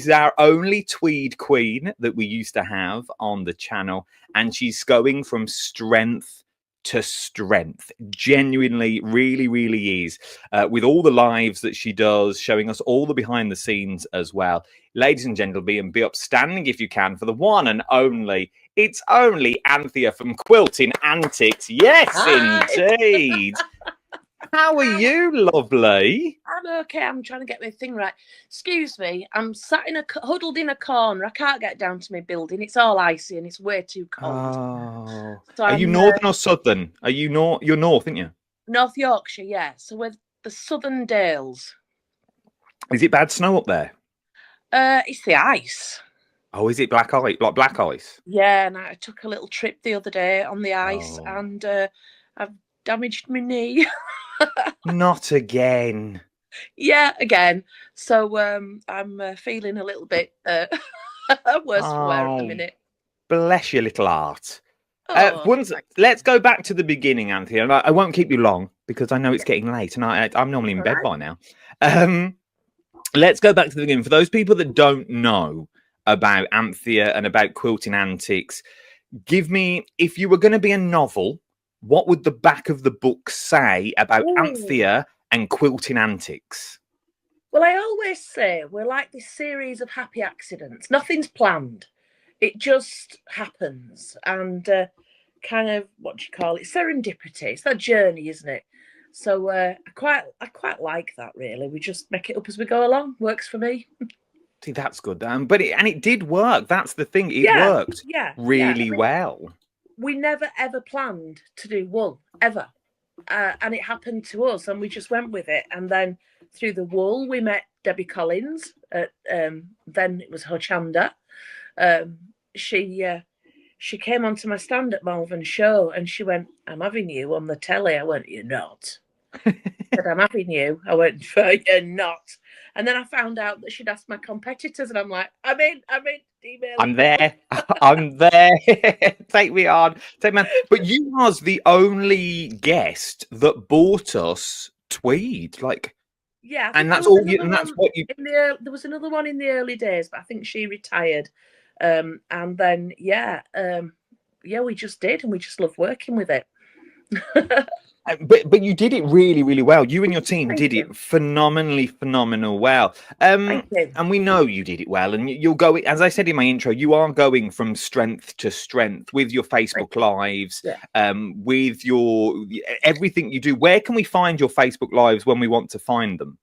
She's our only Tweed queen that we used to have on the channel, and she's going from strength to strength. Genuinely, really, really is. With all the lives that she does, showing us all the behind the scenes as well. Ladies and gentlemen, be upstanding if you can for the one and only. It's only Anthea from Quilting Antics. Yes, Hi. indeed. How are you, lovely? I'm okay. I'm trying to get my thing right. Excuse me. I'm sat huddled in a corner. I can't get down to my building. It's all icy and it's way too cold. Oh, so are you northern or southern? Are you north? You're north, aren't you? North Yorkshire, yeah. So we're the Southern Dales. Is it bad snow up there? It's the ice. Oh, is it black ice? Like black ice? Yeah, and I took a little trip the other day on the ice, and I've damaged my knee. Not again. Yeah, again. So I'm feeling a little bit worse for wear at the minute. Bless your little heart. Let's go back to the beginning, Anthea. And I won't keep you long because I know it's getting late, and I'm normally in bed by now. Let's go back to the beginning. For those people that don't know about Anthea and about Quilting Antics, give me, if you were going to be a novel, what would the back of the book say about Anthea and Quilting Antics? Well, I always say we're like this series of happy accidents. Nothing's planned. It just happens. And kind of, what do you call it? Serendipity. It's that journey, isn't it? So I quite like that, really. We just make it up as we go along. Works for me. See, that's good. But it did work. That's the thing. It worked really well. We never, ever planned to do wool, ever. And it happened to us, and we just went with it. And then through the wool, we met Debbie Collins. Then it was Hochanda. She came onto my stand at Malvern Show, and she went, "I'm having you on the telly." I went, "You're not." I said, "I'm having you." I went, "You're not." And then I found out that she'd asked my competitors, and I'm like, I'm in, email. I'm there. I'm there. Take me on. Take me on. But you was the only guest that bought us Tweed. Like, yeah. And that's all you, and that's what you... There was another one in the early days, but I think she retired. And then, we just did, and we just love working with it. But you did it really, really well. You and your team did it phenomenal well. And we know you did it well. And you'll go, as I said in my intro, you are going from strength to strength with your Facebook Lives, with your everything you do. Where can we find your Facebook Lives when we want to find them?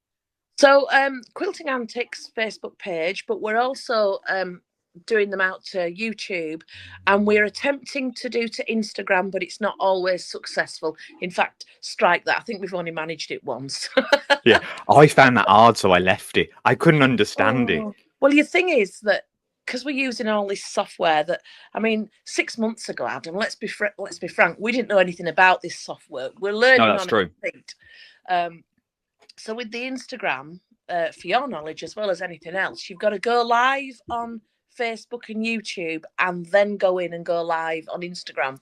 So Quilting Antics Facebook page, but we're also doing them out to YouTube, and we're attempting to do to Instagram, but it's not always successful. In fact, strike that. I think we've only managed it once. Yeah, I found that hard, so I left it. I couldn't understand it. Well, your thing is that because we're using all this software that, I mean, 6 months ago, Adam, let's be frank, we didn't know anything about this software. We're learning that's true. So with the Instagram, for your knowledge, as well as anything else, you've got to go live on Facebook and YouTube and then go in and go live on Instagram.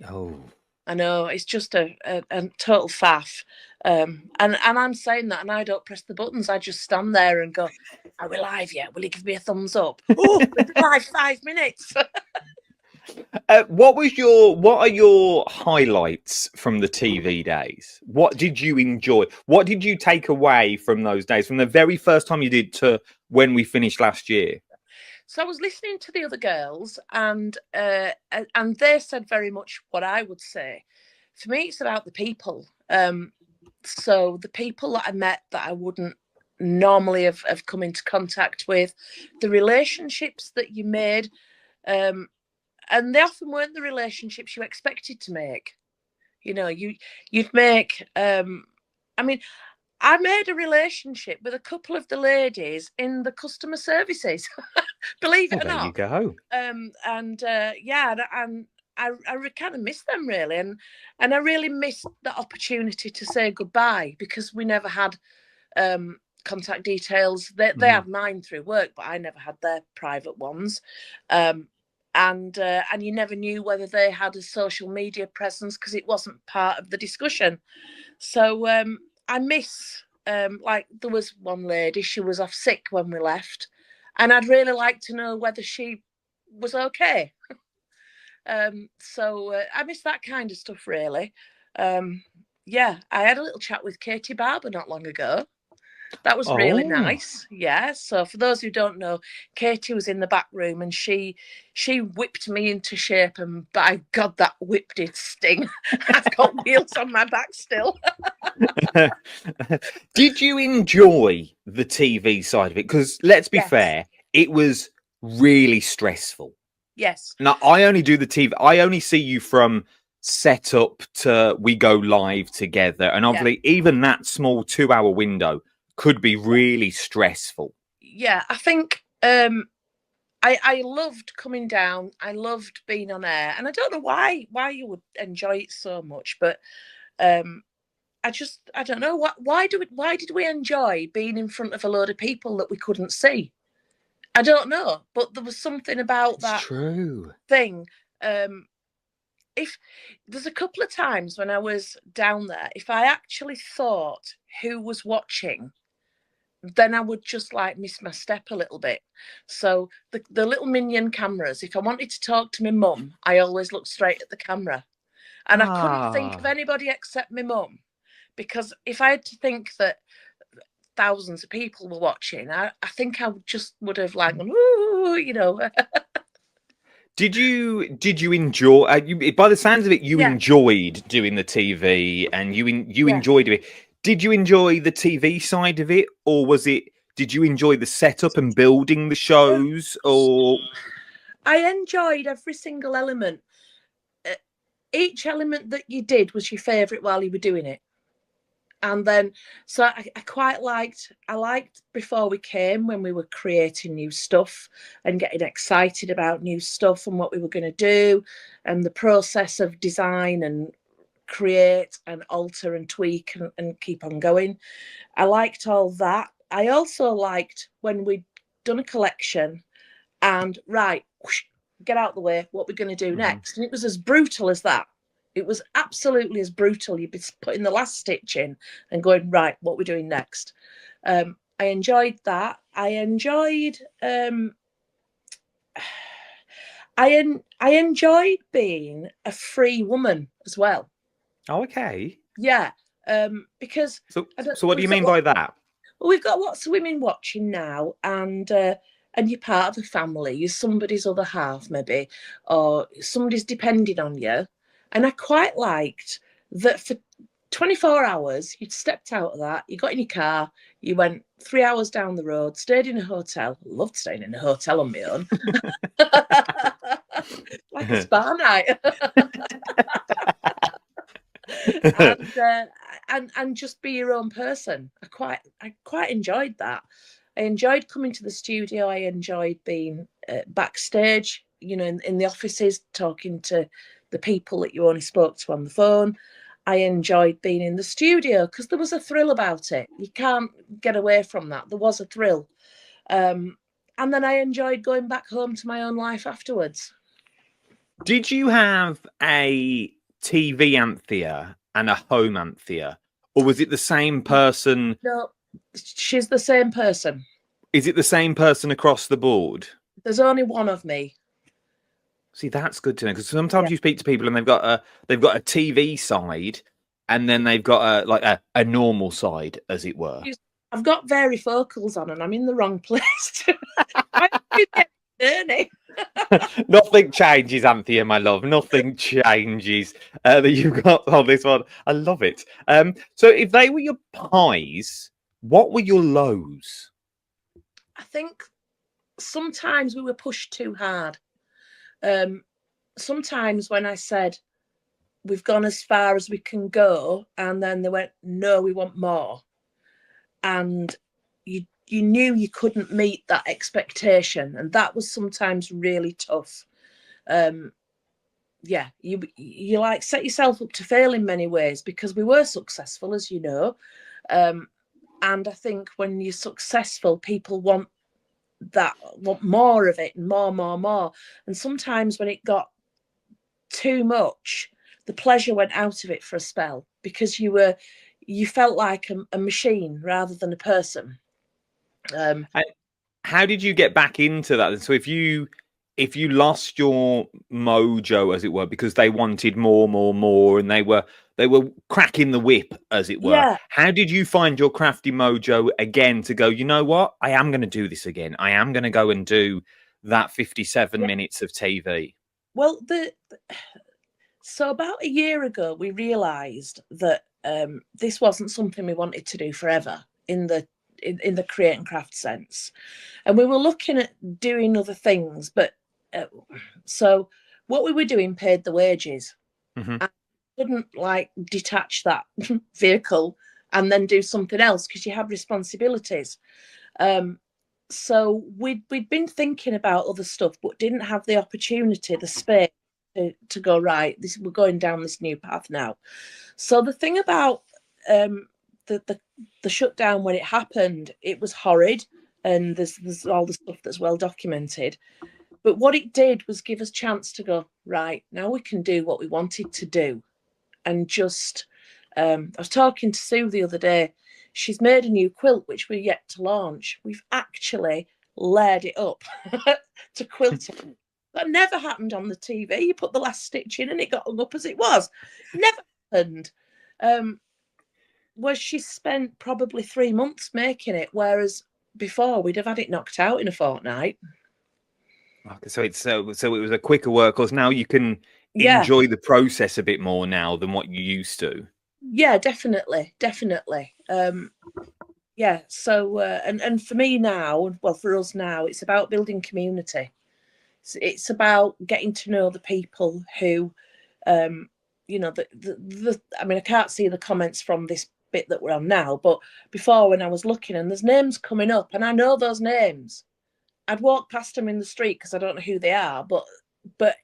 Oh, I know, it's just a total faff. And I'm saying that, and I don't press the buttons. I just stand there and go, "Are we live yet? Will you give me a thumbs up?" Oh, we've been live 5 minutes. What are your highlights from the TV days? What did you enjoy? What did you take away from those days, from the very first time you did to when we finished last year? So I was listening to the other girls, and they said very much what I would say. For me, it's about the people. So the people that I met that I wouldn't normally have come into contact with, the relationships that you made, and they often weren't the relationships you expected to make. You know, you'd make. I mean, I made a relationship with a couple of the ladies in the customer services. Believe it or not. There you go. And I kind of miss them, really, and I really missed the opportunity to say goodbye, because we never had contact details. They had mine through work, but I never had their private ones. And you never knew whether they had a social media presence, because it wasn't part of the discussion. So I miss, like, there was one lady, she was off sick when we left, and I'd really like to know whether she was okay. So I miss that kind of stuff, really. Yeah, I had a little chat with Katie Barber not long ago. That was really nice. Yeah. So for those who don't know, Katie was in the back room and she whipped me into shape, and by God, that whip did sting. I've got wheels on my back still. Did you enjoy the TV side of it? Because let's be fair, it was really stressful. Yes. Now, I only do the TV. I only see you from setup to we go live together. And obviously, even that small 2-hour window could be really stressful. Yeah, I think I loved coming down. I loved being on air. And I don't know why you would enjoy it so much, but I don't know why did we enjoy being in front of a load of people that we couldn't see? I don't know, but there was something about that thing. If there's a couple of times when I was down there, if I actually thought who was watching, then I would just like miss my step a little bit. So the little minion cameras, if I wanted to talk to my mum, I always looked straight at the camera. And I couldn't think of anybody except my mum. Because if I had to think that thousands of people were watching, I think I would have like, ooh, you know. Did you enjoy? By the sounds of it, you enjoyed doing the TV, and you enjoyed it. Did you enjoy the TV side of it, or did you enjoy the setup and building the shows? Or I enjoyed every single element. Each element that you did was your favourite while you were doing it. And then, so I liked before we came, when we were creating new stuff and getting excited about new stuff and what we were going to do, and the process of design and create and alter and tweak and keep on going. I liked all that. I also liked when we'd done a collection and whoosh, get out the way, what we're going to do next. And it was as brutal as that. It was absolutely as brutal. You'd be putting the last stitch in and going, right, what we're doing next. I enjoyed that. I enjoyed I enjoyed being a free woman as well. Oh, okay. Yeah. Because so what do you mean by that? Well, we've got lots of women watching now, and you're part of a family. You're somebody's other half, maybe, or somebody's depending on you. And I quite liked that for 24 hours, you'd stepped out of that, you got in your car, you went 3 hours down the road, stayed in a hotel. Loved staying in a hotel on my own. Like a spa night. And just be your own person. I quite enjoyed that. I enjoyed coming to the studio. I enjoyed being backstage, you know, in the offices, talking to the people that you only spoke to on the phone. I enjoyed being in the studio because there was a thrill about it. You can't get away from that. There was a thrill. And then I enjoyed going back home to my own life afterwards. Did you have a TV Anthea and a home Anthea, or was it the same person? No, she's the same person. Is it the same person across the board? There's only one of me. See, that's good to know, because sometimes you speak to people and they've got a TV side, and then they've got a normal side, as it were. I've got varifocals on, and I'm in the wrong place. Nothing changes, Anthea, my love. Nothing changes that you've got on this one. I love it. So if they were your highs, what were your lows? I think sometimes we were pushed too hard. Sometimes when I said we've gone as far as we can go, and then they went, no, we want more, and you knew you couldn't meet that expectation, and that was sometimes really tough. Yeah, you like set yourself up to fail in many ways, because we were successful, as you know, and I think when you're successful, people want more of it, and more, and sometimes when it got too much, the pleasure went out of it for a spell, because you felt like a machine rather than a person. how did you get back into that? So if you lost your mojo, as it were, because they wanted more, and they were cracking the whip, as it were, Yeah. how did you find your crafty mojo again to go, you know what, I am going to do this again. I am going to go and do that 57 minutes of TV. Well, so about a year ago, we realised that this wasn't something we wanted to do forever in the create and craft sense, and we were looking at doing other things. But so what we were doing paid the wages. Mm-hmm. I couldn't like detach that vehicle and then do something else because you have responsibilities. So we'd been thinking about other stuff, but didn't have the opportunity, the space to go, right, we're going down this new path now. So the thing about the shutdown when it happened, it was horrid, and there's all the stuff that's well documented. But what it did was give us a chance to go, right, now we can do what we wanted to do. And just, I was talking to Sue the other day. She's made a new quilt, which we're yet to launch. We've actually layered it up to quilting. That never happened on the TV. You put the last stitch in and it got hung up as it was. Never happened. Where she spent probably 3 months making it, whereas before we'd have had it knocked out in a fortnight. Okay, so it was a quicker workhorse. Now you can enjoy the process a bit more now than what you used to. Yeah, definitely. Yeah. So and for me now, well, for us now, it's about building community. It's about getting to know the people who, you know, I mean, I can't see the comments from this bit that we're on now, but before when I was looking and there's names coming up and I know those names, I'd walk past them in the street because I don't know who they are, but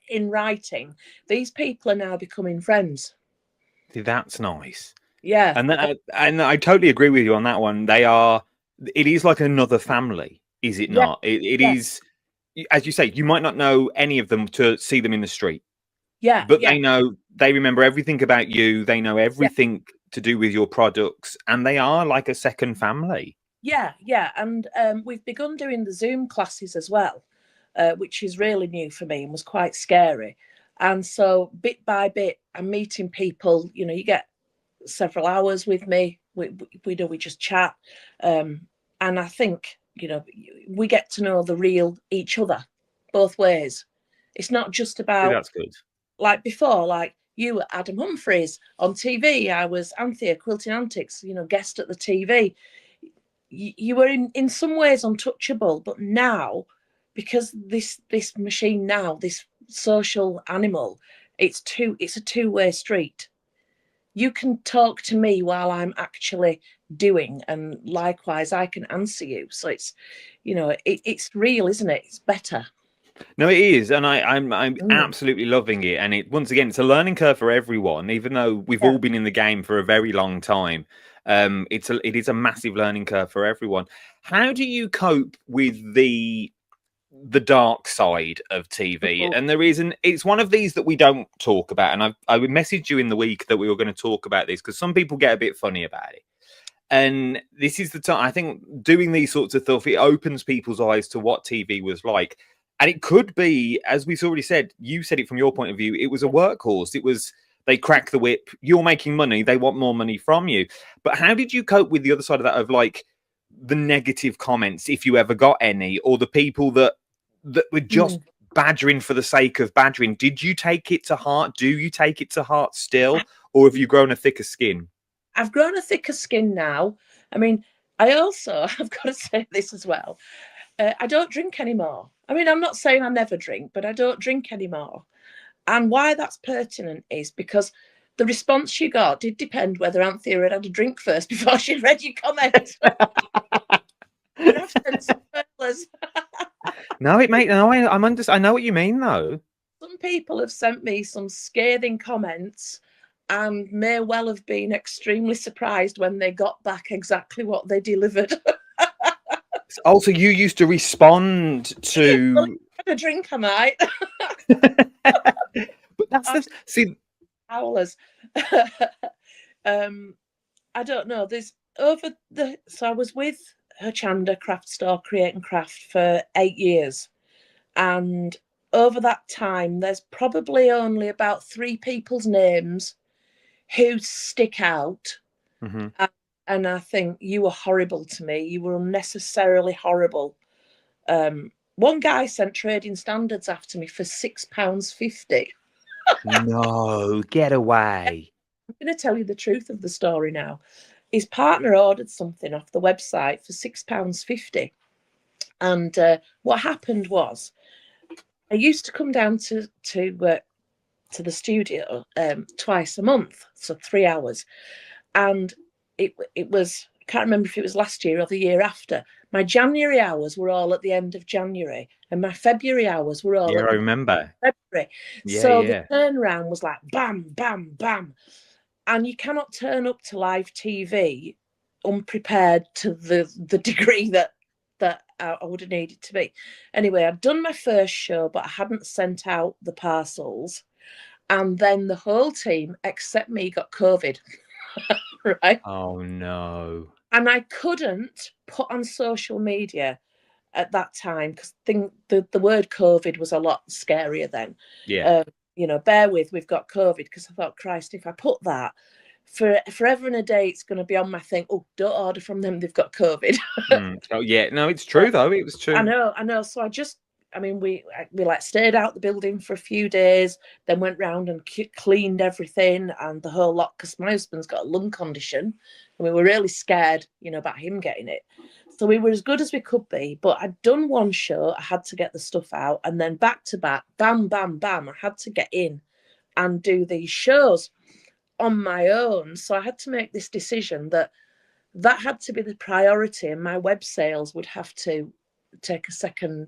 in writing, these people are now becoming friends. See, that's nice. Yeah. And I totally agree with you on that one. It is like another family, is it not? It is, as you say, you might not know any of them to see them in the street. Yeah. But they remember everything about you. They know everything to do with your products, and they are like a second family. Yeah. And we've begun doing the Zoom classes as well, which is really new for me and was quite scary. And so bit by bit, I'm meeting people. You know, you get several hours with me. We just chat, and I think, you know, we get to know the real each other both ways. It's not just about, that's good. Like before, like you were Adam Humphries on TV. I was Anthea, Quilting Antics, you know, guest at the TV. You were in some ways untouchable, but now, because this machine now, this social animal, it's a two-way street. You can talk to me while I'm actually doing, and likewise I can answer you. So it's, you know, it's real, isn't it? It's better. No, it is, and I'm absolutely loving it. And once again, it's a learning curve for everyone. Even though we've all been in the game for a very long time, it is a massive learning curve for everyone. How do you cope with the dark side of TV? And it's one of these that we don't talk about. And I would message you in the week that we were going to talk about this because some people get a bit funny about it. And this is the time, I think, doing these sorts of stuff, it opens people's eyes to what TV was like. And it could be, as we've already said, you said it from your point of view, it was a workhorse. It was, they crack the whip, you're making money, they want more money from you. But how did you cope with the other side of that, of like the negative comments, if you ever got any, or the people that were just badgering for the sake of badgering? Did you take it to heart? Do you take it to heart still? Or have you grown a thicker skin? I've grown a thicker skin now. I mean, I've got to say this as well. I don't drink anymore. I mean, I'm not saying I never drink, but I don't drink anymore. And why that's pertinent is because the response she got did depend whether Anthea had had a drink first before she'd read your comment. And I've sent spoilers. No, mate. No, I know what you mean, though. Some people have sent me some scathing comments and may well have been extremely surprised when they got back exactly what they delivered. Also, you used to respond to. Well, had a drink, I might. But that's see. Howlers. I don't know. So I was with Hochanda craft store, Create and Craft, for 8 years. And over that time, there's probably only about 3 people's names who stick out. Mm-hmm. And I think you were horrible to me. You were unnecessarily horrible. One guy sent Trading Standards after me for £6.50. No, get away. I'm going to tell you the truth of the story now. His partner ordered something off the website for £6.50. And what happened was, I used to come down to the studio twice a month, so 3 hours. And it was, I can't remember if it was last year or the year after. My January hours were all at the end of January, and my February hours were all at I remember. February. Yeah, so yeah. the turnaround was like bam, bam, bam. And you cannot turn up to live TV unprepared to the degree that I would have needed to be. Anyway, I'd done my first show, but I hadn't sent out the parcels. And then the whole team, except me, got COVID. Right? Oh, no. And I couldn't put on social media at that time because the word COVID was a lot scarier then. Yeah. Bear with, we've got COVID, because I thought, Christ, if I put that forever and a day, it's going to be on my thing. Oh, don't order from them, they've got COVID. Oh, yeah. No, it's true, though. It was true. I know. So we like stayed out the building for a few days, then went round and cleaned everything and the whole lot, because my husband's got a lung condition and we were really scared, about him getting it. So we were as good as we could be, but I'd done one show, I had to get the stuff out, and then back to back, bam, bam, bam, I had to get in and do these shows on my own. So I had to make this decision that had to be the priority, and my web sales would have to take a second,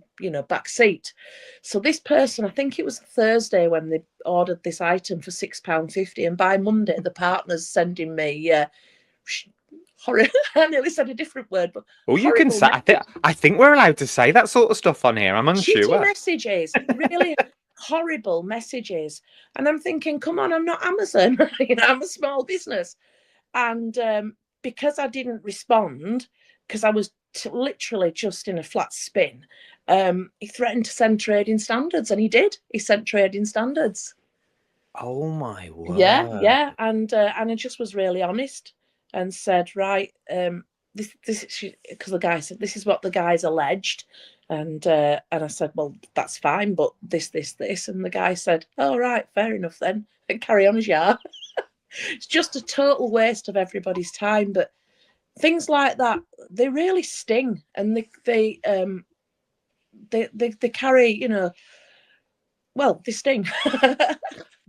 back seat. So this person, I think it was Thursday when they ordered this item for £6.50, and by Monday the partner's sending me horrible. I nearly said a different word, but well, you can say. I think we're allowed to say that sort of stuff on here. I'm unsure. Shitty messages, really horrible messages, and I'm thinking, come on, I'm not Amazon. I'm a small business, and because I didn't respond, because I was literally just in a flat spin, he threatened to send Trading Standards, and he did. He sent Trading Standards. Oh my word! Yeah, and I just was really honest and said, right, this because the guy said this is what the guy's alleged, and I said, well, that's fine, but this, and the guy said, oh right, fair enough then, and carry on as you are. It's just a total waste of everybody's time, but things like that, they really sting, and they carry, well, they sting.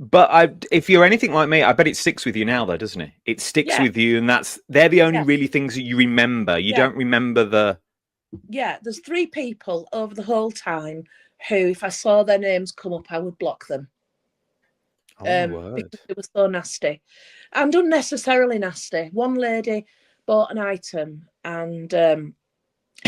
But if you're anything like me, I bet it sticks with you now, though, doesn't it? It sticks with you, and they're the only really things that you remember. You don't remember the. Yeah, there's 3 people over the whole time who, if I saw their names come up, I would block them. Oh my word! Because it was so nasty and unnecessarily nasty. One lady bought an item and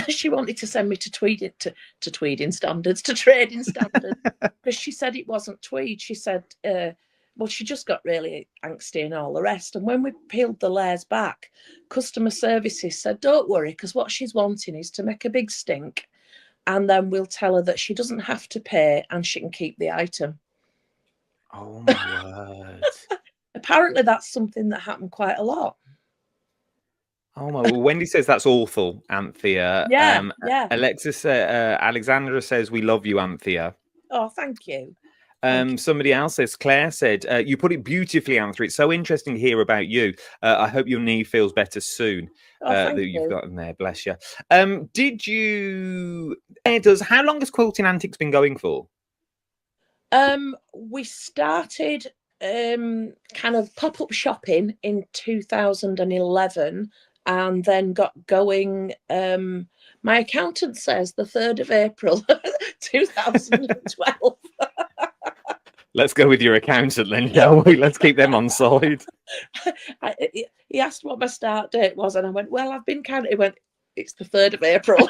she wanted to send me to Tweed to Tweeding Standards, to Trading Standards, because she said it wasn't Tweed. She said, well, she just got really angsty and all the rest. And when we peeled the layers back, customer services said, don't worry, because what she's wanting is to make a big stink, and then we'll tell her that she doesn't have to pay and she can keep the item. Oh my word! Apparently, that's something that happened quite a lot. Oh my! Well, Wendy says that's awful, Anthea. Yeah. Alexis, Alexandra says we love you, Anthea. Oh, thank you. Somebody else says, Claire said, you put it beautifully, Anthea. It's so interesting to hear about you. I hope your knee feels better soon. That you've gotten there. Bless you. Did you? How long has Quilting Antics been going for? We started kind of pop-up shopping in 2011 and then got going. My accountant says the 3rd of April 2012. Let's go with your accountant then, shall we? Let's keep them on side. He asked what my start date was, and I went, well, I've been counting. He went, it's the 3rd of April.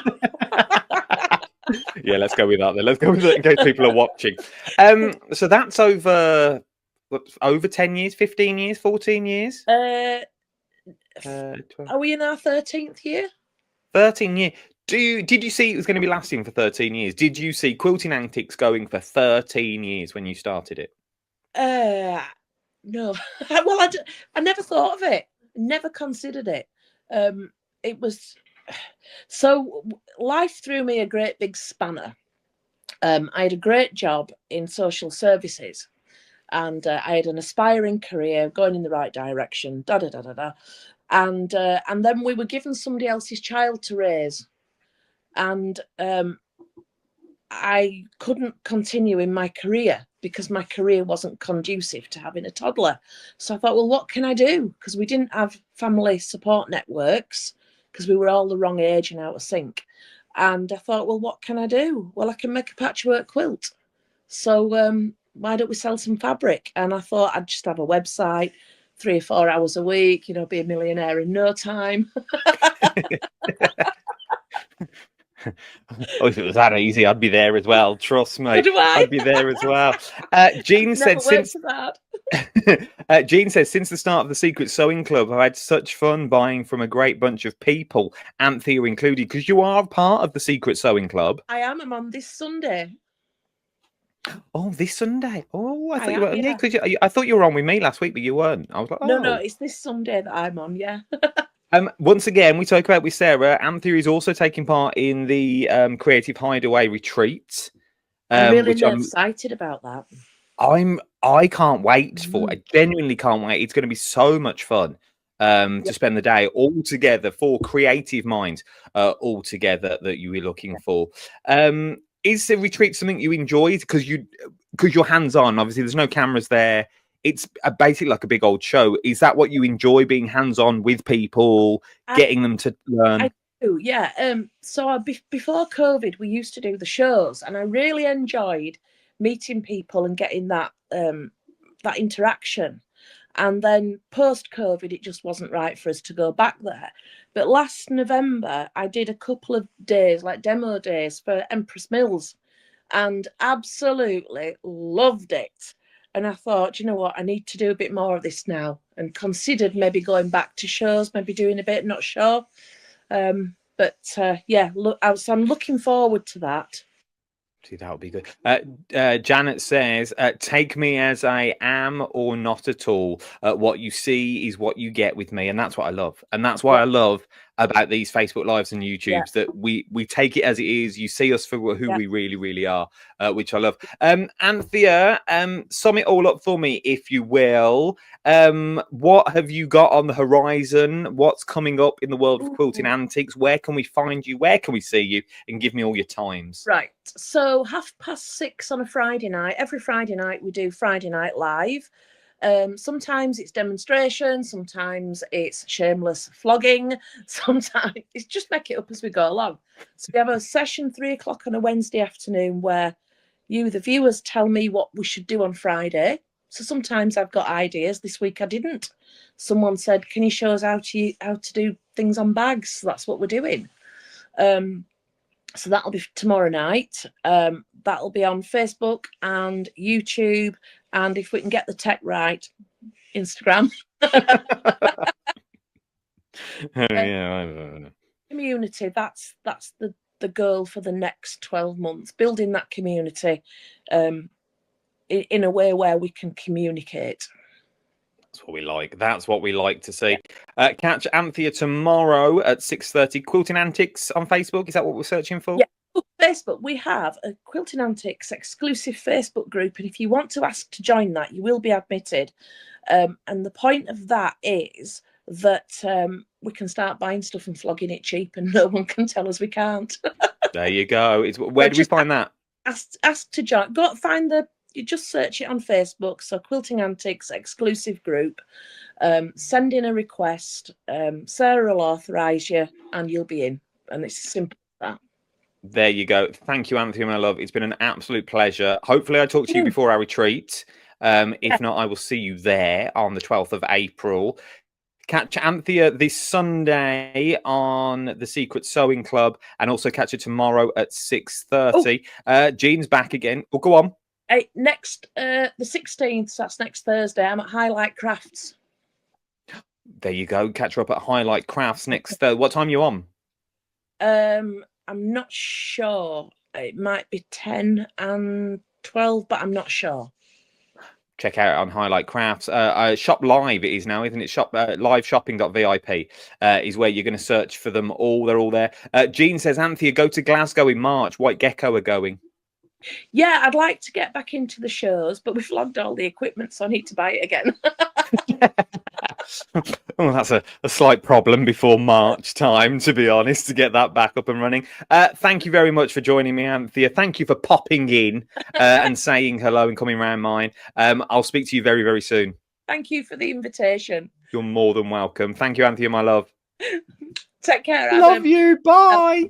Yeah, let's go with that then. Let's go with that in case people are watching. So that's over 10 years, 15 years, 14 years? Are we in our 13th year? 13 years. Did you see it was going to be lasting for 13 years? Did you see Quilting Antics going for 13 years when you started it? No. Well, I never thought of it. Never considered it. It was so life threw me a great big spanner. I had a great job in social services, and I had an aspiring career going in the right direction. And then we were given somebody else's child to raise, and I couldn't continue in my career because my career wasn't conducive to having a toddler. So I thought, well, what can I do? Because we didn't have family support networks because we were all the wrong age and out of sync. And I thought, well, what can I do? Well, I can make a patchwork quilt. So why don't we sell some fabric? And I thought I'd just have a website, 3 or 4 hours a week, be a millionaire in no time. Oh, if it was that easy, I'd be there as well. Trust me, I'd be there as well. Jean said since Jean says since the start of the Secret Sewing Club, I've had such fun buying from a great bunch of people, Anthea included, because you are part of the Secret Sewing Club. I am. I'm on this Sunday. Oh, this Sunday. Oh, I thought you were. Yeah, because I thought you were on with me last week, but you weren't. I was like, oh. No, it's this Sunday that I'm on. Yeah. Once again, we talk about with Sarah. Anthea is also taking part in the Creative Hideaway retreat. I'm really excited about that. I can't wait for. I genuinely can't wait. It's going to be so much fun to spend the day all together for creative minds all together that you were looking for. Is the retreat something you enjoyed because you're hands on? Obviously, there's no cameras there. It's basically like a big old show. Is that what you enjoy, being hands-on with people, getting them to learn? I do, yeah. So before COVID, we used to do the shows, and I really enjoyed meeting people and getting that that interaction. And then post-COVID, it just wasn't right for us to go back there. But last November, I did a couple of days, like demo days for Empress Mills, and absolutely loved it. And I thought, you know what, I need to do a bit more of this now, and considered maybe going back to shows, maybe doing a bit, not sure. But yeah, look, so I'm looking forward to that. See, that would be good. Janet says, take me as I am or not at all. What you see is what you get with me. And that's what I love. And that's why I love about these Facebook Lives and YouTubes, that we take it as it is. You see us for who we really, really are, which I love. Anthea, sum it all up for me, if you will. What have you got on the horizon? What's coming up in the world of Quilting Antics? Where can we find you? Where can we see you? And give me all your times. Right. So 6:30 on a Friday night. Every Friday night we do Friday Night Live. Sometimes it's demonstration, sometimes it's shameless flogging, sometimes it's just make it up as we go along. So we have a session 3:00 on a Wednesday afternoon where you, the viewers, tell me what we should do on Friday. So sometimes I've got ideas. This week I didn't. Someone said, can you show us how to do things on bags? So that's what we're doing. So that'll be tomorrow night. That'll be on Facebook and YouTube, and if we can get the tech right, Instagram. Community, that's the goal for the next 12 months, building that community in a way where we can communicate. That's what we like. That's what we like to see. Catch Anthea tomorrow at 6:30. Quilting Antics on Facebook. Is that what we're searching for? Yeah. Facebook, we have a Quilting Antics exclusive Facebook group, and if you want to ask to join that, you will be admitted. And the point of that is that we can start buying stuff and flogging it cheap, and no one can tell us we can't. There you go. Where do we find that? Ask to join. You just search it on Facebook. So Quilting Antics exclusive group. Send in a request. Sarah will authorise you, and you'll be in. And it's simple as that. There you go. Thank you, Anthea, my love. It's been an absolute pleasure. Hopefully I talk to you before our retreat. If not, I will see you there on the 12th of April. Catch Anthea this Sunday on the Secret Sewing Club, and also catch her tomorrow at 6:30. Jean's back again. Oh, go on. The 16th, so that's next Thursday, I'm at Highlight Crafts. There you go. Catch her up at Highlight Crafts next Thursday. What time are you on? I'm not sure. It might be 10 and 12, but I'm not sure. Check out on Highlight Crafts. Shop Live it is now, isn't it? Shop liveshopping.vip is where you're going to search for them all. They're all there. Jean says, Anthea, go to Glasgow in March. White Gecko are going. Yeah, I'd like to get back into the shows, but we've logged all the equipment, so I need to buy it again. Well, that's a slight problem before March time, to be honest, to get that back up and running. Thank you very much for joining me, Anthea. Thank you for popping in and saying hello and coming around mine. I'll speak to you very, very soon. Thank you for the invitation. You're more than welcome. Thank you, Anthea, my love. Take care, Adam. Love you. Bye.